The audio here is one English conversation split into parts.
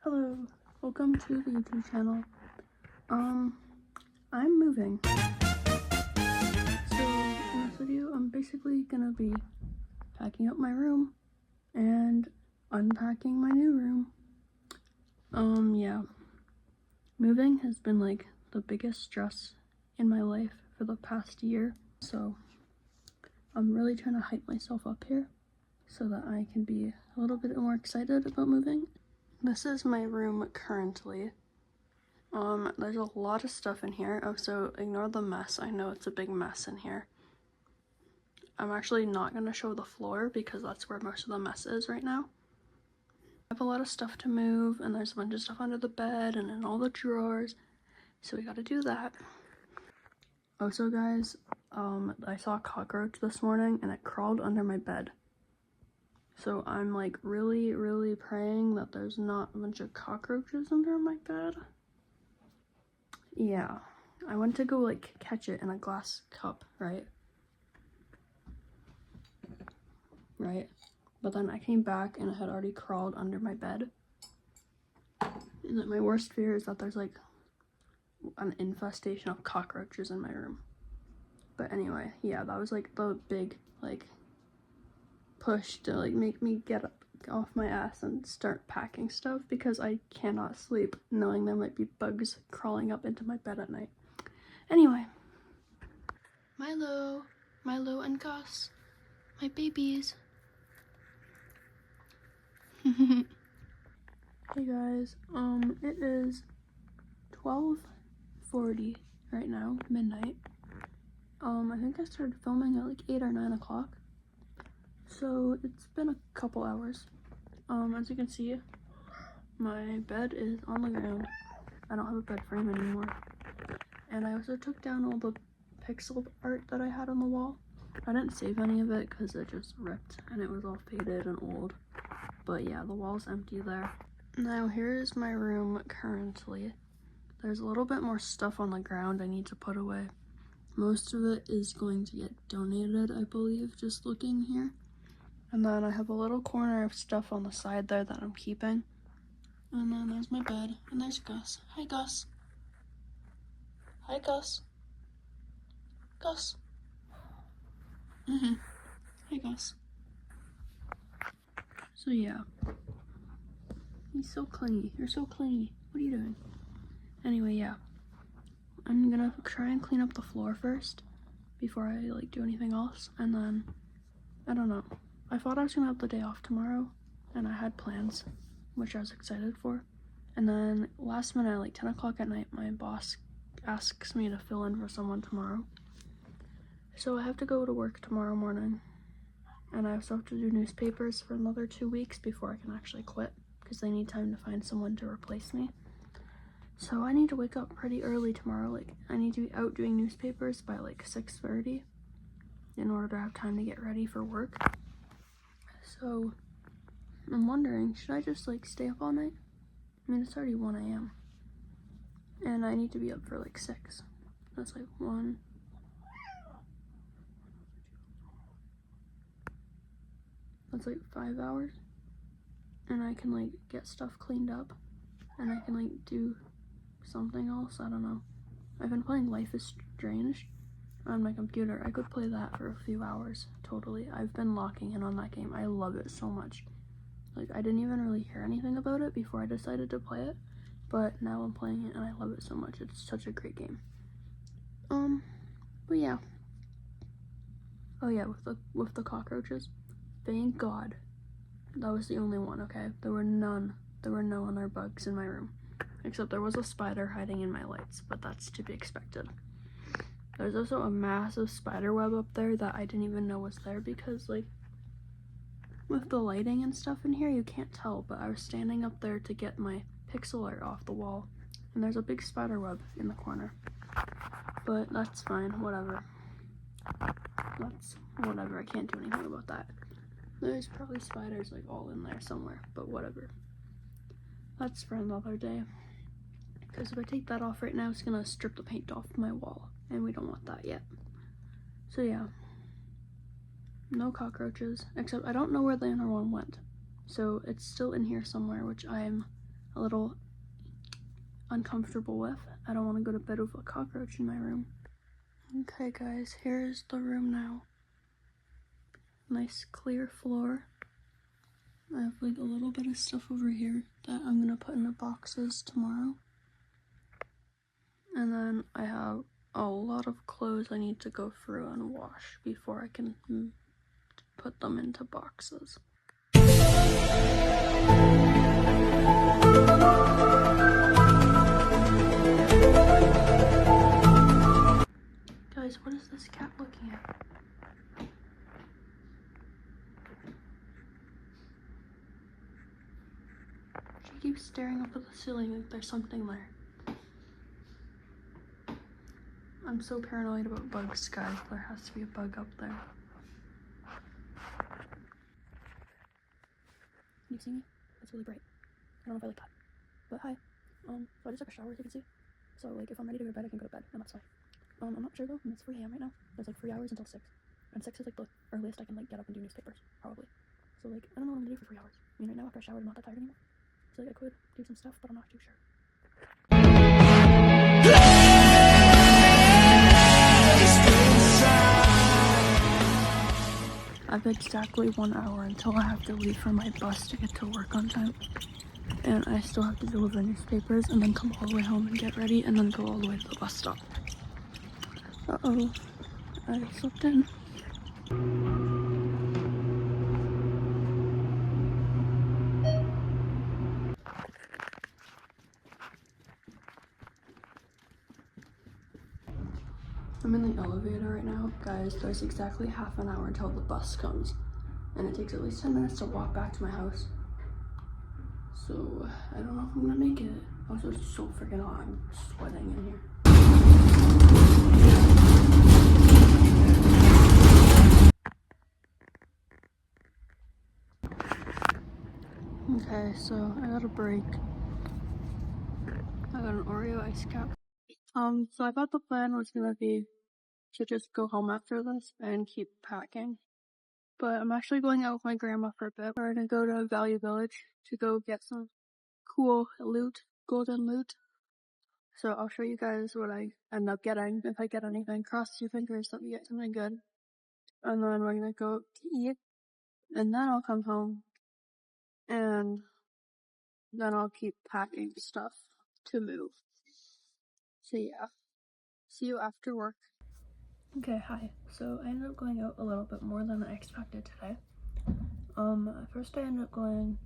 Hello, welcome to the YouTube channel. I'm moving. So in this video, I'm basically gonna be packing up my room and unpacking my new room. Yeah. Moving has been like the biggest stress in my life for the past year. So I'm really trying to hype myself up here so that I can be a little bit more excited about moving. This is my room currently. There's a lot of stuff in here. Oh, so ignore the mess. I know it's a big mess in here. I'm actually not going to show the floor because that's where most of the mess is right now. I have a lot of stuff to move, and there's a bunch of stuff under the bed and in all the drawers, so we gotta do that. Also, guys, I saw a cockroach this morning and it crawled under my bed. So I'm like really praying that there's not a bunch of cockroaches under my bed. Yeah, I went to go like catch it in a glass cup, right? But then I came back and it had already crawled under my bed. And then my worst fear is that there's like an infestation of cockroaches in my room. But anyway, yeah, that was like the big like push to like make me get up off my ass and start packing stuff because I cannot sleep knowing there might be bugs crawling up into my bed at night. Anyway, Milo and Gus, my babies. Hey guys, it is 12:40 right now, midnight. I think I started filming at like 8 or 9 o'clock. So it's been a couple hours. As you can see, my bed is on the ground. I don't have a bed frame anymore. And I also took down all the pixel art that I had on the wall. I didn't save any of it because it just ripped and it was all faded and old. But yeah, the wall's empty there. Now here's my room currently. There's a little bit more stuff on the ground I need to put away. Most of it is going to get donated, I believe, just looking here. And then I have a little corner of stuff on the side there that I'm keeping. And then there's my bed, and there's Gus. Hi, Gus. Hi, Gus. Gus. Hi, Gus. So yeah. He's so clingy. You're so clingy. What are you doing? Anyway, yeah. I'm gonna try and clean up the floor first before I like do anything else, and then I don't know. I thought I was gonna have the day off tomorrow, and I had plans, which I was excited for. And then last minute, like 10 o'clock at night, my boss asks me to fill in for someone tomorrow. So I have to go to work tomorrow morning, and I also have to do newspapers for another 2 weeks before I can actually quit, because they need time to find someone to replace me. So I need to wake up pretty early tomorrow. Like, I need to be out doing newspapers by like 6:30 in order to have time to get ready for work. So I'm wondering, should I just like stay up all night? I mean, it's already 1 a.m. and I need to be up for like 6. That's like 1. That's like 5 hours. And I can like get stuff cleaned up and I can like do something else. I don't know. I've been playing Life is Strange on my computer. I could play that for a few hours, totally. I've been locking in on that game. I love it so much. Like, I didn't even really hear anything about it before I decided to play it, but now I'm playing it and I love it so much. It's such a great game. But yeah. Oh yeah, with the cockroaches. Thank God. That was the only one, okay? There were no other bugs in my room. Except there was a spider hiding in my lights, but that's to be expected. There's also a massive spider web up there that I didn't even know was there because, like, with the lighting and stuff in here, you can't tell, but I was standing up there to get my pixel art off the wall, and there's a big spider web in the corner. But that's fine, whatever. That's whatever, I can't do anything about that. There's probably spiders, like, all in there somewhere, but whatever. That's for another day. Because if I take that off right now, it's gonna strip the paint off my wall, and we don't want that yet. So yeah. No cockroaches, except I don't know where the inner one went. So it's still in here somewhere, which I'm a little uncomfortable with. I don't want to go to bed with a cockroach in my room. Okay guys, here's the room now. Nice clear floor. I have like a little bit of stuff over here that I'm gonna put in the boxes tomorrow. And then I have a lot of clothes I need to go through and wash before I can put them into boxes. Guys, what is this cat looking at? She keeps staring up at the ceiling like there's something there. I'm so paranoid about bugs, guys. There has to be a bug up there. Can you see me? It's really bright. I don't know if I like that. But hi. So I just took a shower, as you can see. So like if I'm ready to go to bed, I can go to bed, and that's fine. I'm not sure though, and it's 3 a.m. right now. There's like 3 hours until 6. And 6 is like the earliest I can like get up and do newspapers, probably. So like, I don't know what I'm gonna do for 3 hours. I mean, right now after I showered, I'm not that tired anymore. So like I could do some stuff, but I'm not too sure. I have exactly 1 hour until I have to leave for my bus to get to work on time. And I still have to deliver newspapers and then come all the way home and get ready and then go all the way to the bus stop. Uh-oh, I slipped in. I'm in the elevator right now. Guys, there's exactly half an hour until the bus comes. And it takes at least 10 minutes to walk back to my house. So, I don't know if I'm gonna make it. Also, it's so freaking hot. I'm sweating in here. Okay, so I got a break. I got an Oreo ice cap. So I thought the plan was gonna be to just go home after this and keep packing. But I'm actually going out with my grandma for a bit. We're gonna go to Value Village to go get some cool loot, golden loot. So I'll show you guys what I end up getting, if I get anything. Cross your fingers that we get something good. And then we're gonna go eat, and then I'll come home, and then I'll keep packing stuff to move. So yeah, see you after work. Okay, hi. So I ended up going out a little bit more than I expected today. First I ended up going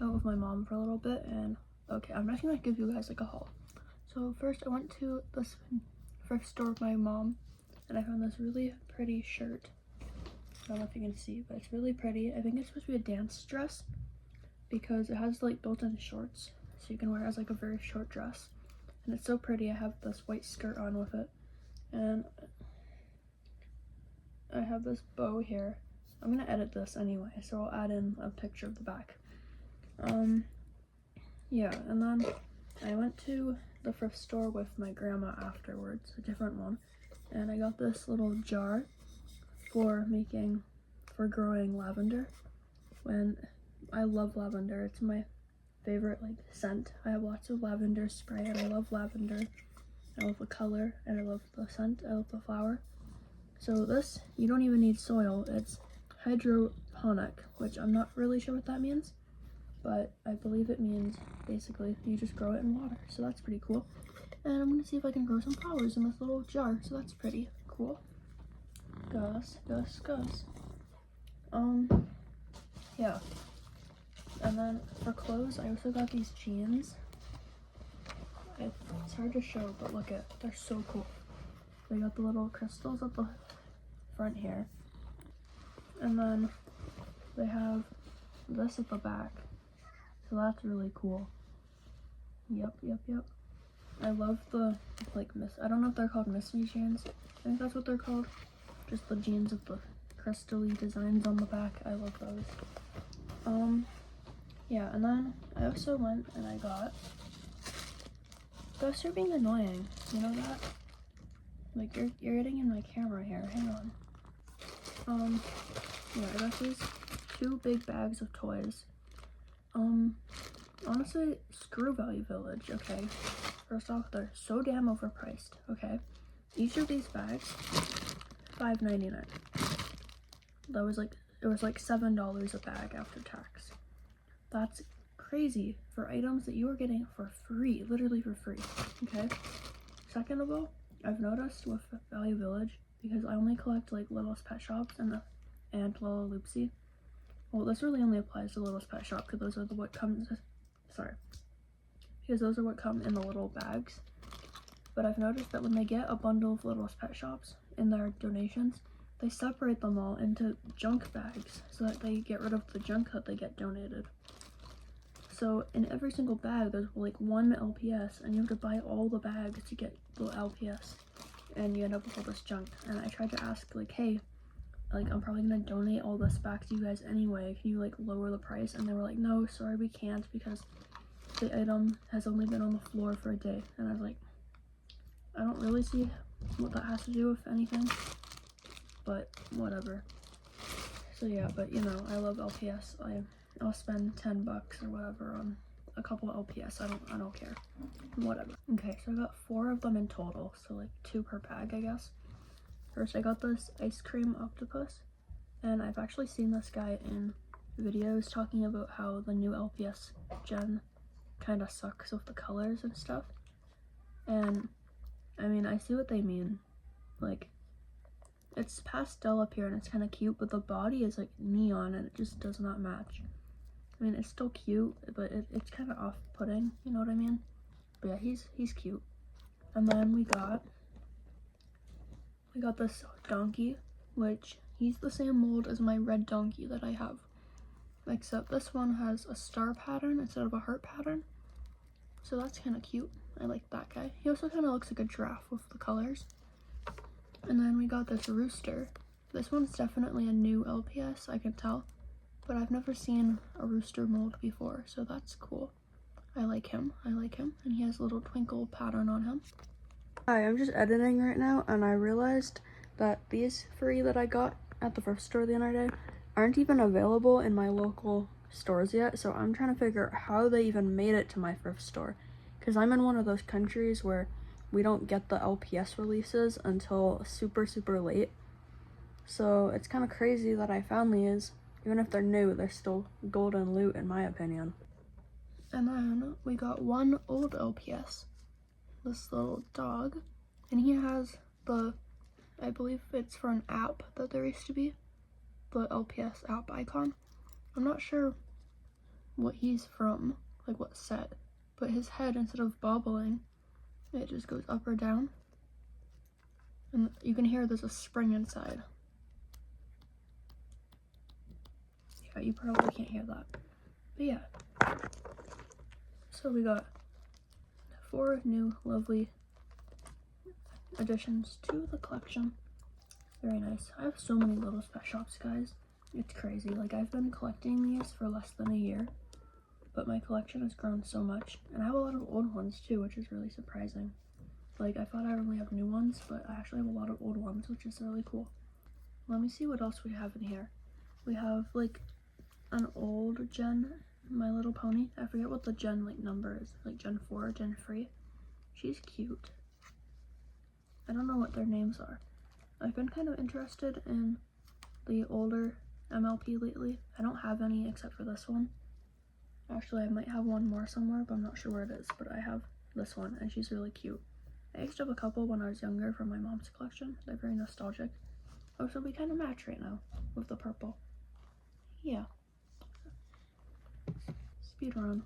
out with my mom for a little bit, and okay, I'm just gonna give you guys like a haul. So first I went to this thrift store with my mom, and I found this really pretty shirt. I don't know if you can see, but it's really pretty. I think it's supposed to be a dance dress because it has like built-in shorts, so you can wear it as like a very short dress. And it's so pretty. I have this white skirt on with it, and I have this bow here. I'm gonna edit this anyway, so I'll add in a picture of the back. Yeah, and then I went to the thrift store with my grandma afterwards, a different one, and I got this little jar for growing lavender. When I love lavender, it's my favorite like scent. I have lots of lavender spray, and I love lavender. I love the color, and I love the scent. I love the flower. So this, you don't even need soil. It's hydroponic, which I'm not really sure what that means, but I believe it means basically you just grow it in water. So that's pretty cool. And I'm gonna see if I can grow some flowers in this little jar. So that's pretty cool. Gus. Yeah. And then for clothes, I also got these jeans. It's hard to show, but look at, they're so cool. They got the little crystals at the front here. And then they have this at the back. So that's really cool. Yep. I love the, like, I don't know if they're called mystery jeans. I think that's what they're called. Just the jeans with the crystal-y designs on the back. I love those. Yeah, and then I also went and I got, Ghosts are being annoying. You know that? Like, you're getting in my camera here. Hang on. Yeah, I got these 2 big bags of toys. honestly, screw Value Village, okay? First off, they're so damn overpriced, okay? Each of these bags, $5.99. That was like, it was like $7 a bag after tax. That's crazy for items that you are getting for free, literally for free, okay? Second of all, I've noticed with Value Village, because I only collect like Littlest Pet Shops and Lila Loopsy. Well, this really only applies to Littlest Pet Shop because those are what come in the little bags. But I've noticed that when they get a bundle of Littlest Pet Shops in their donations, they separate them all into junk bags so that they get rid of the junk that they get donated. So in every single bag, there's like one LPS, and you have to buy all the bags to get the LPS, and you end up with all this junk. And I tried to ask, like, hey, like, I'm probably gonna donate all this back to you guys anyway. Can you like lower the price? And they were like, no, sorry, we can't because the item has only been on the floor for a day. And I was like, I don't really see what that has to do with anything, but whatever. So yeah, but you know, I love LPS. I'll spend $10 or whatever on a couple of LPS. I don't care. Whatever. Okay, so I got 4 of them in total, so like 2 per bag, I guess. First, I got this ice cream octopus, and I've actually seen this guy in videos talking about how the new LPS gen kind of sucks with the colors and stuff. And I mean, I see what they mean. Like, it's pastel up here and it's kind of cute, but the body is like neon and it just does not match. I mean, it's still cute, but it's kind of off-putting, you know what I mean? But yeah, he's cute. And then we got this donkey, which he's the same mold as my red donkey that I have, except this one has a star pattern instead of a heart pattern, so that's kind of cute. I like that guy. He also kind of looks like a giraffe with the colors. And then we got this rooster. This one's definitely a new LPS, I can tell, but I've never seen a rooster mold before, so that's cool. I like him, and he has a little twinkle pattern on him. Hi, I'm just editing right now, and I realized that these 3 that I got at the thrift store the other day aren't even available in my local stores yet, so I'm trying to figure out how they even made it to my thrift store, because I'm in one of those countries where we don't get the LPS releases until super late. So it's kind of crazy that I found these. Even if they're new, they're still golden loot in my opinion. And then we got one old LPS, this little dog, and he has the, I believe it's for an app that there used to be, the LPS app icon. I'm not sure what he's from, like what set, but his head, instead of bobbling, it just goes up or down. And you can hear there's a spring inside. Yeah, you probably can't hear that. But yeah. So we got 4 new lovely additions to the collection. Very nice. I have so many Littlest Pet Shops, guys. It's crazy. Like, I've been collecting these for less than a year, but my collection has grown so much. And I have a lot of old ones too, which is really surprising. Like, I thought I only have new ones, but I actually have a lot of old ones, which is really cool. Let me see what else we have in here. We have like an old gen My Little Pony. I forget what the gen like number is, like gen 4, gen 3. She's cute. I don't know what their names are. I've been kind of interested in the older MLP lately. I don't have any except for this one. Actually, I might have one more somewhere, but I'm not sure where it is. But I have this one, and she's really cute. I used to have a couple when I was younger from my mom's collection. They're very nostalgic. Oh, so we kind of match right now with the purple. Yeah. Speed run.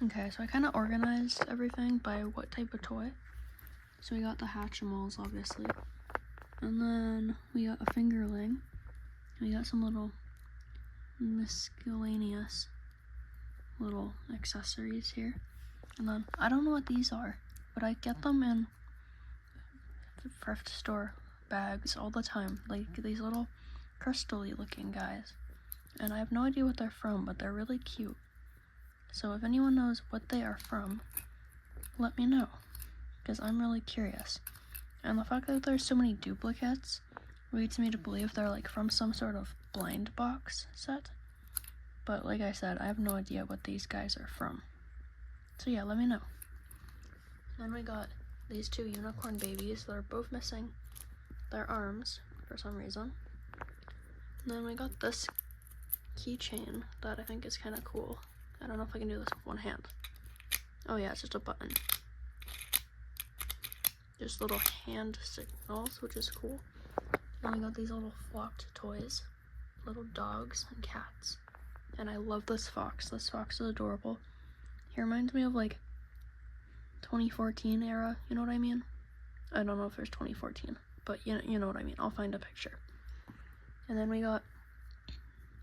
Okay, so I kind of organized everything by what type of toy. So we got the Hatchimals, obviously. And then we got a fingerling. We got some little miscellaneous little accessories here. And then, I don't know what these are, but I get them in the thrift store bags all the time. Like these little crystal-y looking guys. And I have no idea what they're from, but they're really cute. So if anyone knows what they are from, let me know, because I'm really curious. And the fact that there's so many duplicates leads me to believe they're like from some sort of blind box set. But like I said, I have no idea what these guys are from. So yeah, let me know. Then we got these two unicorn babies that are both missing their arms for some reason. And then we got this keychain that I think is kind of cool. I don't know if I can do this with one hand. Oh yeah, it's just a button. Just little hand signals, which is cool. And we got these little flocked toys, little dogs and cats. And I love this fox. This fox is adorable. He reminds me of like 2014 era, you know what I mean? I don't know if there's 2014, but you know what I mean. I'll find a picture. And then we got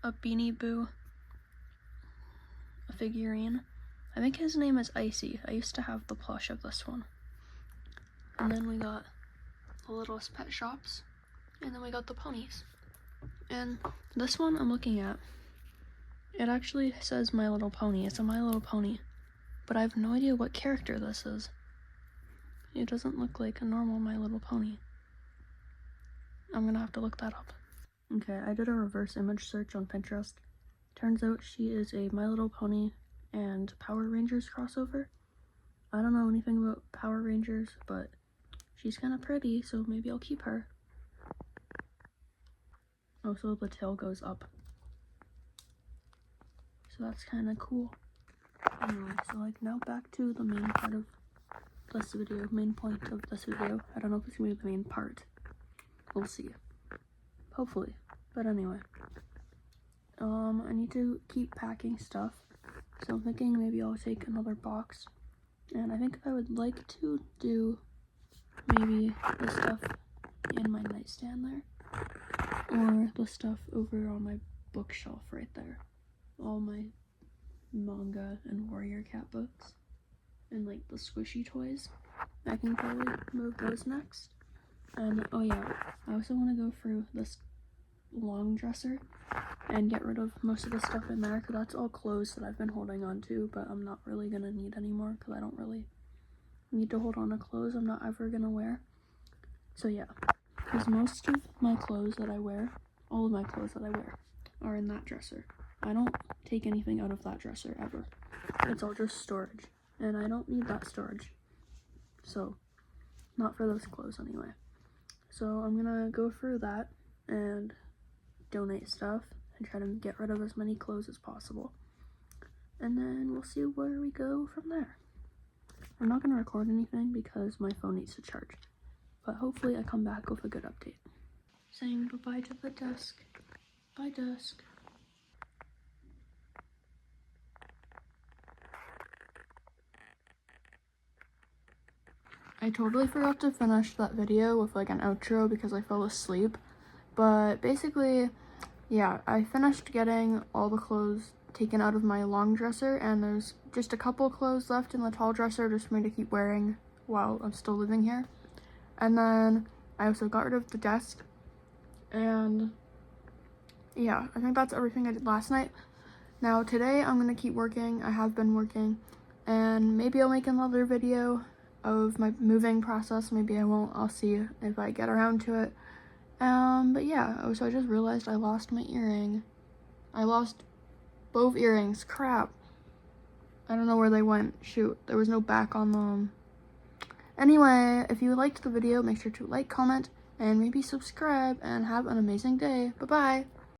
a Beanie Boo, a figurine. I think his name is Icy. I used to have the plush of this one. And then we got the littlest pet shops. And then we got the ponies. And this one I'm looking at, it actually says My Little Pony. It's a My Little Pony. But I have no idea what character this is. It doesn't look like a normal My Little Pony. I'm gonna have to look that up. Okay, I did a reverse image search on Pinterest. Turns out she is a My Little Pony and Power Rangers crossover. I don't know anything about Power Rangers, but she's kind of pretty, so maybe I'll keep her. Also, the tail goes up. So that's kind of cool. Anyway, so like now back to the main part of this video, main point of this video. I don't know if it's gonna be the main part. We'll see. Hopefully. But anyway. I need to keep packing stuff. So I'm thinking maybe I'll take another box. And I think I would like to do maybe the stuff in my nightstand there. Or the stuff over on my bookshelf right there. All my manga and Warrior Cat books. And like the squishy toys. I can probably move those next. And oh yeah, I also want to go through this long dresser and get rid of most of the stuff in there, because that's all clothes that I've been holding on to, but I'm not really gonna need anymore because I don't really need to hold on to clothes I'm not ever gonna wear. So yeah, because most of my clothes that I wear, all of my clothes that I wear, are in that dresser. I don't take anything out of that dresser ever. It's all just storage, and I don't need that storage. So, not for those clothes anyway. So I'm gonna go through that and donate stuff and try to get rid of as many clothes as possible. And then we'll see where we go from there. I'm not gonna record anything because my phone needs to charge. But hopefully I come back with a good update. Saying goodbye to the desk. Bye, desk. I totally forgot to finish that video with like an outro because I fell asleep. But basically, yeah, I finished getting all the clothes taken out of my long dresser, and there's just a couple clothes left in the tall dresser just for me to keep wearing while I'm still living here. And then I also got rid of the desk, and yeah, I think that's everything I did last night. Now today I'm gonna keep working. I have been working, and maybe I'll make another video of my moving process. Maybe I won't. I'll see if I get around to it. But yeah, so I just realized I lost my earring. I lost both earrings. Crap. I don't know where they went. Shoot, there was no back on them. Anyway, if you liked the video, make sure to like, comment, and maybe subscribe, and have an amazing day. Bye-bye.